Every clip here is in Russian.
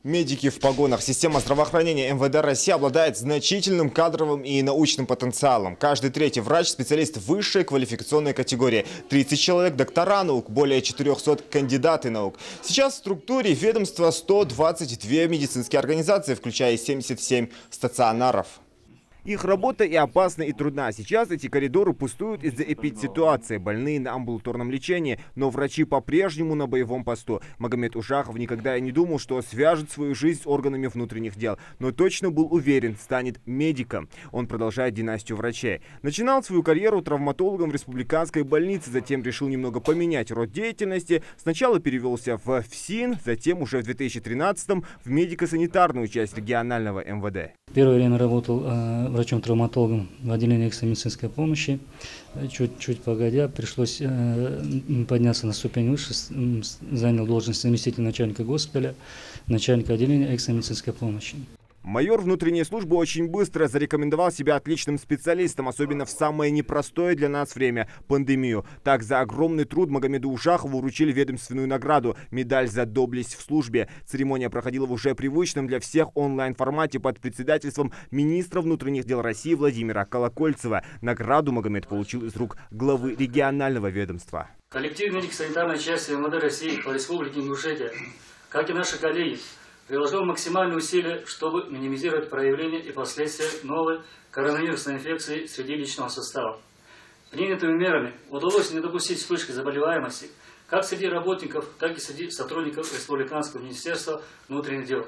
Медики в погонах. Система здравоохранения МВД России обладает значительным кадровым и научным потенциалом. Каждый третий врач – специалист высшей квалификационной категории. 30 человек – доктора наук, более 400 – кандидаты наук. Сейчас в структуре ведомства 122 медицинские организации, включая 77 стационаров. Их работа и опасна, и трудна. Сейчас эти коридоры пустуют из-за эпидситуации. Больные на амбулаторном лечении, но врачи по-прежнему на боевом посту. Магомед Ушахов никогда и не думал, что свяжет свою жизнь с органами внутренних дел. Но точно был уверен, станет медиком. Он продолжает династию врачей. Начинал свою карьеру травматологом в республиканской больнице, затем решил немного поменять род деятельности. Сначала перевелся в ФСИН, затем уже в 2013-м в медико-санитарную часть регионального МВД. Первое время работал врачом-травматологом в отделении экстренной медицинской помощи. Чуть погодя, пришлось подняться на ступень выше, занял должность заместителя начальника госпиталя, начальника отделения экстренной медицинской помощи. Майор внутренней службы очень быстро зарекомендовал себя отличным специалистом, особенно в самое непростое для нас время – пандемию. Так, за огромный труд Магомеду Ушахову вручили ведомственную награду – медаль за доблесть в службе. Церемония проходила в уже привычном для всех онлайн-формате под председательством министра внутренних дел России Владимира Колокольцева. Награду Магомед получил из рук главы регионального ведомства. Коллектив медико-санитарной части МВД России по республике Ингушетия, как и наши коллеги, приложил максимальные усилия, чтобы минимизировать проявления и последствия новой коронавирусной инфекции среди личного состава. Принятыми мерами удалось не допустить вспышки заболеваемости как среди работников, так и среди сотрудников Республиканского министерства внутренних дел.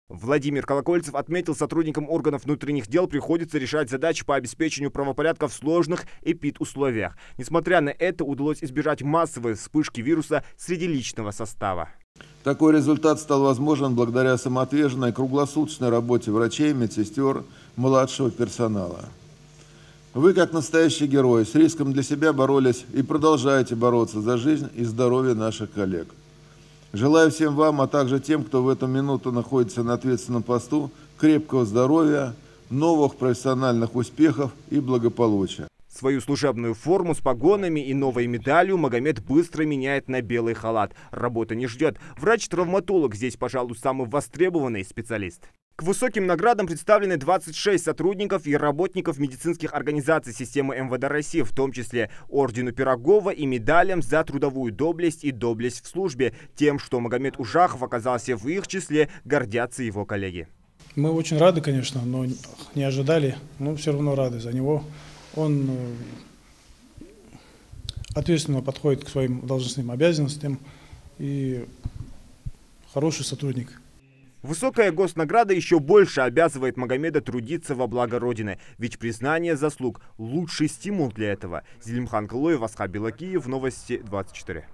Владимир Колокольцев отметил, сотрудникам органов внутренних дел приходится решать задачи по обеспечению правопорядка в сложных эпидусловиях. Несмотря на это, удалось избежать массовой вспышки вируса среди личного состава. Такой результат стал возможен благодаря самоотверженной круглосуточной работе врачей, медсестер, младшего персонала. Вы, как настоящий герой, с риском для себя боролись и продолжаете бороться за жизнь и здоровье наших коллег. Желаю всем вам, а также тем, кто в эту минуту находится на ответственном посту, крепкого здоровья, новых профессиональных успехов и благополучия. Свою служебную форму с погонами и новой медалью Магомед быстро меняет на белый халат. Работа не ждет. Врач-травматолог здесь, пожалуй, самый востребованный специалист. К высоким наградам представлены 26 сотрудников и работников медицинских организаций системы МВД России, в том числе ордену Пирогова и медалям за трудовую доблесть и доблесть в службе. Тем, что Магомед Ушахов оказался в их числе, гордятся его коллеги. Мы очень рады, конечно, но не ожидали, но все равно рады за него. Он ответственно подходит к своим должностным обязанностям и хороший сотрудник. Высокая госнаграда еще больше обязывает Магомеда трудиться во благо Родины. Ведь признание заслуг – лучший стимул для этого. Зелимхан Кылоев, Асхаб Белакиев, Новости 24.